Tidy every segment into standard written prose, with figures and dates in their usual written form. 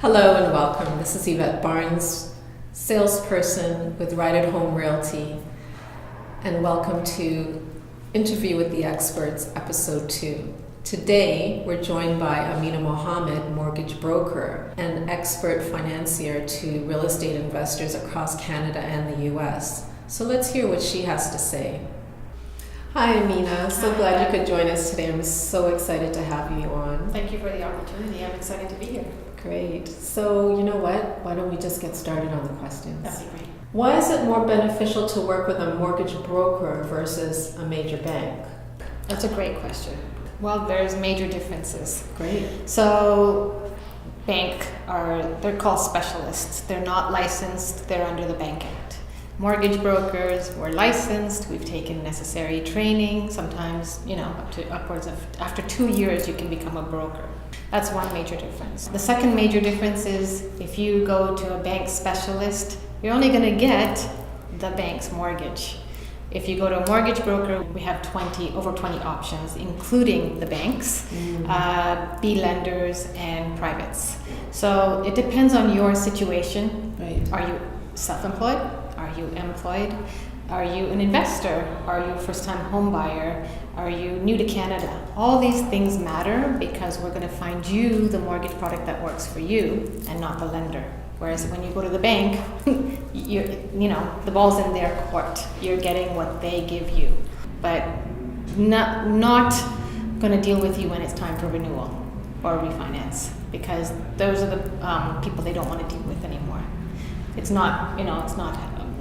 Hello and welcome. This is Yvette Barnes, salesperson with Right at Home Realty, and welcome to Interview with the Experts, Episode 2. Today, we're joined by Amina Mohammed, mortgage broker and expert financier to real estate investors across Canada and the US. So let's hear what she has to say. Hi Amina, so glad you could join us today. I'm so excited to have you on. Thank you for the opportunity. I'm excited to be here. Great. So you know what? Why don't we just get started on the questions? That'd be great. Why is it more beneficial to work with a mortgage broker versus a major bank? That's a great question. Well, there's major differences. Great. So, they're called specialists. They're not licensed. They're under the Bank Act. Mortgage brokers, we're licensed. We've taken necessary training. Sometimes, after 2 years, you can become a broker. That's one major difference. The second major difference is if you go to a bank specialist, you're only going to get the bank's mortgage. If you go to a mortgage broker, we have over 20 options, including the banks, B lenders, and privates. So it depends on your situation. Right. Are you self-employed? Are you employed? Are you an investor? Are you a first-time home buyer? Are you new to Canada? All these things matter because we're going to find you the mortgage product that works for you and not the lender. Whereas when you go to the bank, the ball's in their court. You're getting what they give you, but not going to deal with you when it's time for renewal or refinance, because those are the people they don't want to deal with anymore. It's not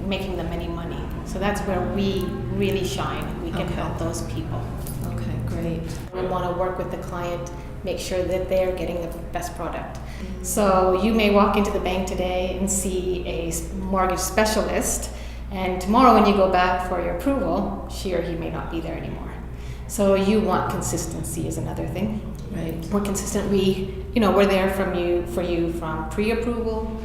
making them any money. So that's where we really shine. We can help those people. Okay, great. We want to work with the client, make sure that they're getting the best product. So you may walk into the bank today and see a mortgage specialist, and tomorrow when you go back for your approval, she or he may not be there anymore. So you want consistency is another thing. Right. We're consistent. We're there for you from pre-approval,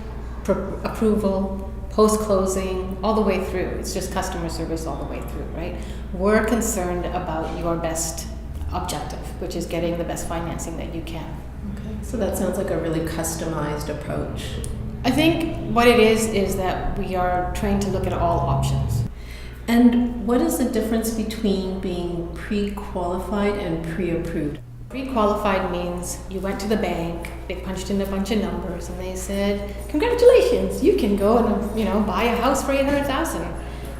approval, post-closing, all the way through. It's just customer service all the way through, right? We're concerned about your best objective, which is getting the best financing that you can. Okay. So that sounds like a really customized approach. I think what it is that we are trying to look at all options. And what is the difference between being pre-qualified and pre-approved? Pre-qualified means you went to the bank, they punched in a bunch of numbers, and they said, "Congratulations, you can go and buy a house for $800,000."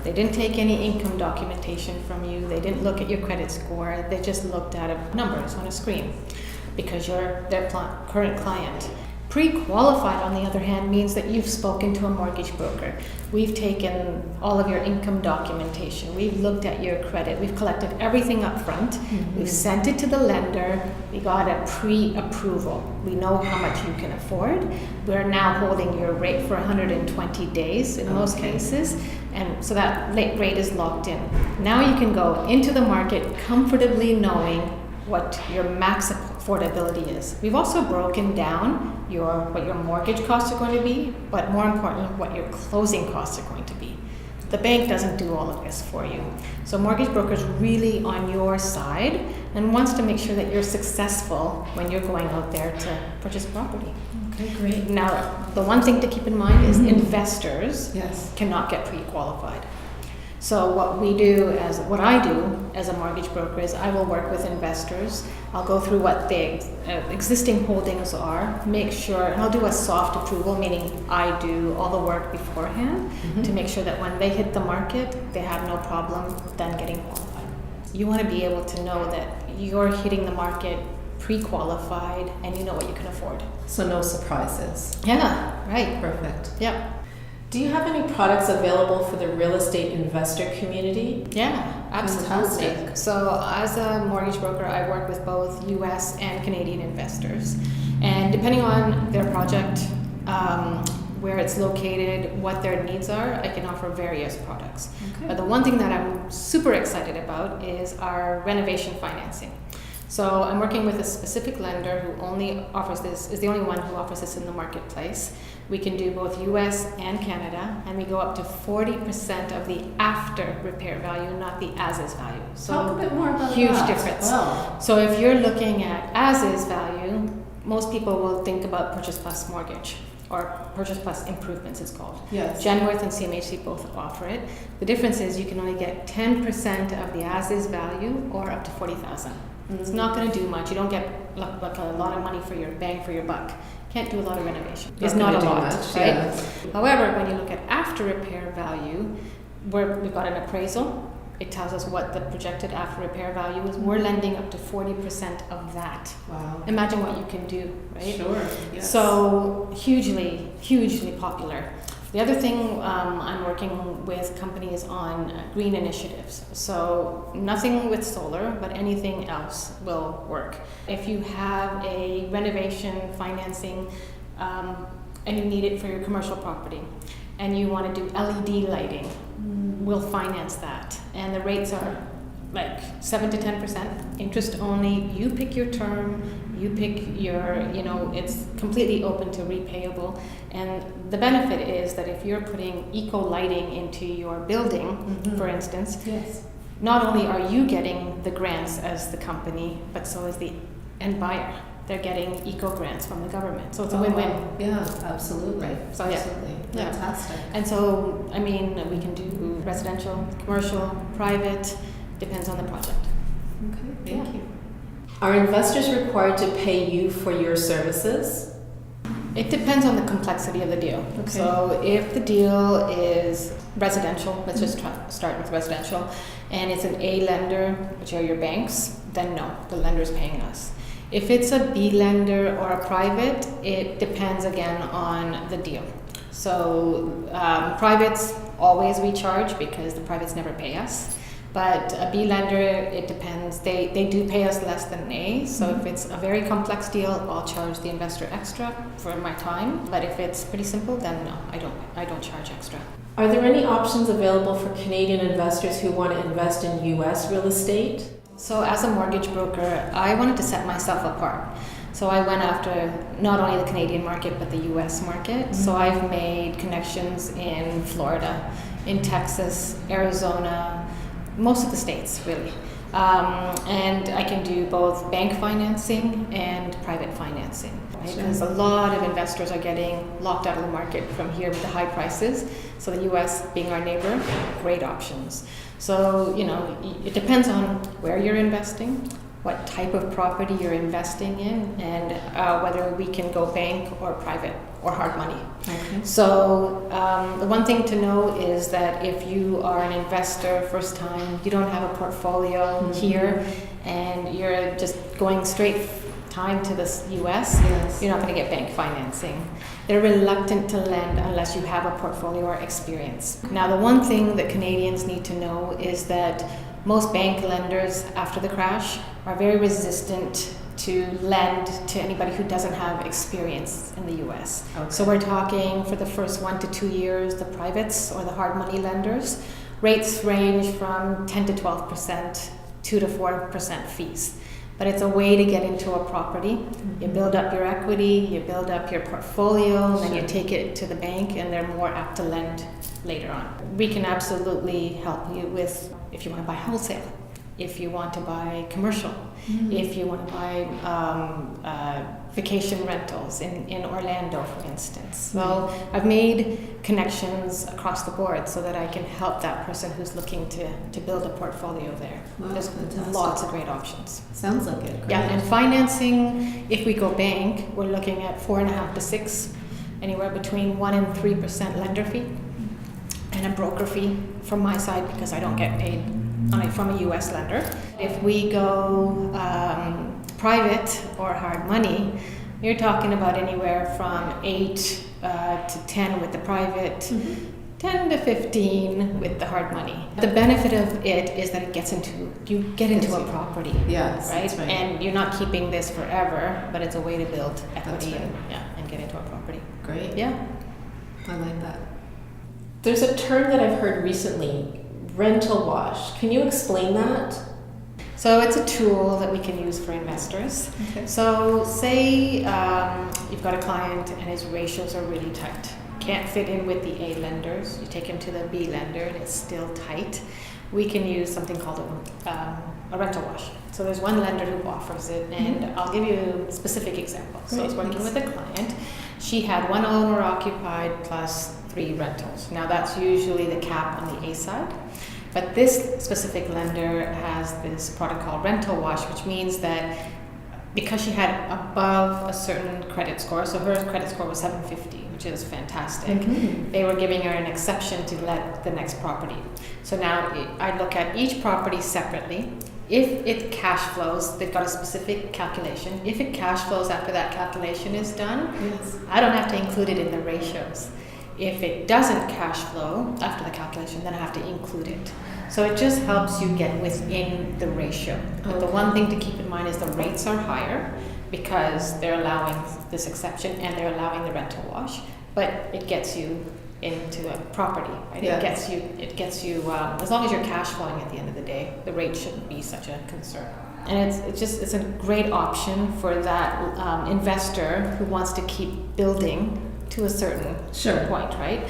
They didn't take any income documentation from you. They didn't look at your credit score. They just looked at numbers on a screen because you're their current client. Pre-qualified, on the other hand, means that you've spoken to a mortgage broker. We've taken all of your income documentation. We've looked at your credit. We've collected everything up front. We've sent it to the lender. We got a pre-approval. We know how much you can afford. We're now holding your rate for 120 days in most cases. And so that rate is locked in. Now you can go into the market comfortably knowing what your max affordability is. We've also broken down what your mortgage costs are going to be, but more importantly, what your closing costs are going to be. The bank doesn't do all of this for you. So mortgage broker is really on your side and wants to make sure that you're successful when you're going out there to purchase property. Okay, great. Now, the one thing to keep in mind is investors Yes. cannot get pre-qualified. So what I do as a mortgage broker is I will work with investors. I'll go through what the existing holdings are, make sure, and I'll do a soft approval, meaning I do all the work beforehand to make sure that when they hit the market, they have no problem then getting qualified. You want to be able to know that you're hitting the market pre-qualified and you know what you can afford. So no surprises. Yeah, right. Perfect. Yep. Do you have any products available for the real estate investor community? Yeah, absolutely. Fantastic. So as a mortgage broker, I work with both US and Canadian investors. And depending on their project, where it's located, what their needs are, I can offer various products. Okay. But the one thing that I'm super excited about is our renovation financing. So I'm working with a specific lender who only offers this, is the only one who offers this in the marketplace. We can do both US and Canada, and we go up to 40% of the after repair value, not the as-is value. So talk a bit more about huge that. difference. Wow. So if you're looking at as-is value, most people will think about purchase plus mortgage, or purchase plus improvements it's called. Yes. Genworth and CMHC both offer it. The difference is you can only get 10% of the as-is value, or up to 40,000. It's not going to do much. You don't get like a lot of money for your bang for your buck. Can't do a lot of renovation. It's not a lot, much, right? yeah. However, when you look at after repair value, where we've got an appraisal, it tells us what the projected after repair value is. We're lending up to 40% of that. Wow. Imagine what you can do, right? Sure. Yes. So hugely popular. The other thing, I'm working with companies on green initiatives. So nothing with solar, but anything else will work. If you have a renovation financing and you need it for your commercial property, and you want to do LED lighting, we'll finance that. And the rates are like 7 to 10%, interest only. You pick your term, you pick your, it's completely open to repayable. And the benefit is that if you're putting eco lighting into your building, for instance, yes. not only are you getting the grants as the company, but so is the end buyer. They're getting eco grants from the government. So it's a win-win. Wow. Yeah, absolutely. Right. So, yeah. Absolutely. Yeah. Fantastic. And so, we can do residential, commercial, private, depends on the project. Okay, thank you. Are investors required to pay you for your services? It depends on the complexity of the deal. Okay. So if the deal is residential, let's just start with residential, and it's an A lender, which are your banks, then no, the lender is paying us. If it's a B lender or a private, it depends again on the deal. So privates, always we charge because the privates never pay us. But a B lender, it depends. They do pay us less than an A. So if it's a very complex deal, I'll charge the investor extra for my time. But if it's pretty simple, then no, I don't charge extra. Are there any options available for Canadian investors who want to invest in U.S. real estate? So as a mortgage broker, I wanted to set myself apart. So I went after not only the Canadian market, but the U.S. market. So I've made connections in Florida, in Texas, Arizona, most of the states really. And I can do both bank financing and private financing. Right? Because a lot of investors are getting locked out of the market from here with the high prices. So the US being our neighbor, great options. So, it depends on where you're investing, what type of property you're investing in, and whether we can go bank or private or hard money. Okay. So the one thing to know is that if you are an investor first time, you don't have a portfolio here, and you're just going straight time to the US, yes. You're not going to get bank financing. They're reluctant to lend unless you have a portfolio or experience. Now, the one thing that Canadians need to know is that most bank lenders after the crash are very resistant to lend to anybody who doesn't have experience in the US. Okay. So we're talking for the first 1 to 2 years, the privates or the hard money lenders, rates range from 10 to 12%, 2 to 4% fees. But it's a way to get into a property. You build up your equity, you build up your portfolio, then you take it to the bank, and they're more apt to lend later on. We can absolutely help you with if you want to buy wholesale, if you want to buy commercial, if you want to buy vacation rentals in Orlando, for instance. So I've made connections across the board so that I can help that person who's looking to build a portfolio there. Wow, There's fantastic. Lots of great options. Sounds like it. Great. Yeah, and financing, if we go bank, we're looking at 4.5 to 6, anywhere between 1 and 3% lender fee, and a broker fee from my side because I don't get paid from a U.S. lender. If we go private or hard money, you're talking about anywhere from 8 to 10 with the private, 10 to 15 with the hard money. The benefit of it is that you get into a property, yes, right? That's right? And you're not keeping this forever, but it's a way to build equity right. and get into a property. Great. Yeah. I like that. There's a term that I've heard recently, rental wash. Can you explain that? So it's a tool that we can use for investors. Okay. So say you've got a client and his ratios are really tight. can't fit in with the A lenders, you take him to the B lender and it's still tight, we can use something called a rental wash. So there's one lender who offers it, and I'll give you a specific example. So I was working with a client. She had one owner occupied plus 3 rentals. Now that's usually the cap on the A side. But this specific lender has this product called rental wash, which means that because she had above a certain credit score, so her credit score was 750, which is fantastic, they were giving her an exception to let the next property. So now I look at each property separately. If it cash flows, they've got a specific calculation. If it cash flows after that calculation is done, I don't have to include it in the ratios. If it doesn't cash flow after the calculation, then I have to include it. So it just helps you get within the ratio. But the one thing to keep in mind is the rates are higher because they're allowing this exception and they're allowing the rental wash, but it gets you into a property, right? It gets you as long as you're cash flowing at the end of the day, the rate shouldn't be such a concern. And it's a great option for that investor who wants to keep building to a certain point, right?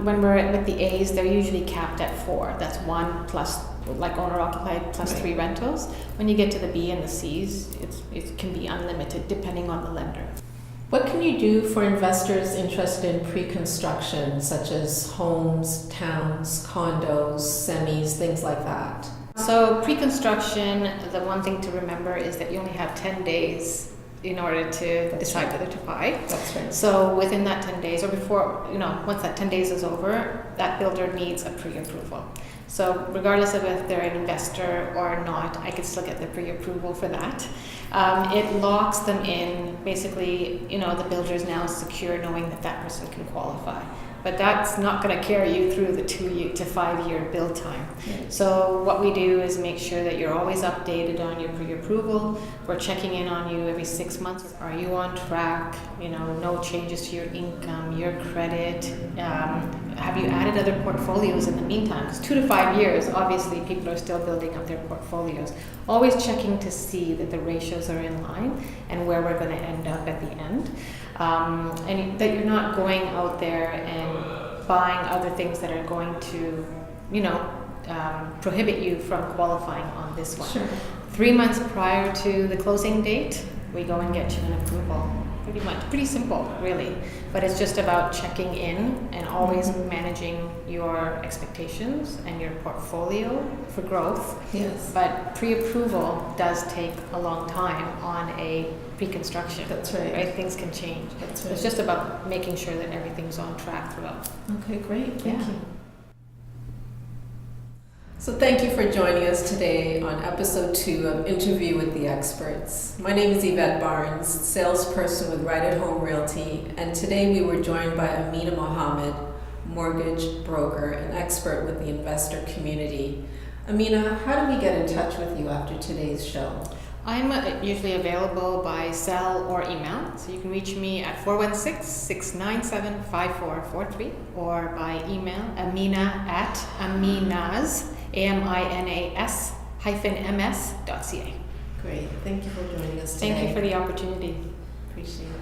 When we're with the A's, they're usually capped at 4. That's 1 plus, like owner occupied, plus 3 rentals. When you get to the B and the C's, it can be unlimited depending on the lender. What can you do for investors interested in pre-construction, such as homes, towns, condos, semis, things like that? So pre-construction, the one thing to remember is that you only have 10 days in order to decide whether to buy. That's right. So within that 10 days or before, once that 10 days is over, that builder needs a pre-approval. So regardless of if they're an investor or not, I could still get the pre-approval for that. It locks them in. Basically, the builder is now secure knowing that that person can qualify. But that's not going to carry you through the 2 to 5 year build time. So what we do is make sure that you're always updated on your pre-approval. We're checking in on you every 6 months. Are you on track? No changes to your income, your credit. Have you added other portfolios in the meantime? Because 2 to 5 years, obviously, people are still building up their portfolios. Always checking to see that the ratios are in line and where we're going to end up at the end. And that you're not going out there and buying other things that are going to, prohibit you from qualifying on this one. 3 months prior to the closing date, we go and get you an approval. Pretty simple, really. But it's just about checking in and always managing your expectations and your portfolio for growth. Yes. But pre-approval does take a long time on a pre-construction. That's right. Things can change. That's So right. it's just about making sure that everything's on track throughout. Okay, great. Thank Yeah. you. So thank you for joining us today on episode 2 of Interview with the Experts. My name is Yvette Barnes, salesperson with Right at Home Realty, and today we were joined by Amina Mohammed, mortgage broker and expert with the investor community. Amina, how do we get in touch with you after today's show? I'm usually available by cell or email, so you can reach me at 416-697-5443 or by email Amina at aminas, AMINAS -ms.ca. Great. Thank you for joining us today. Thank you for the opportunity. Appreciate it.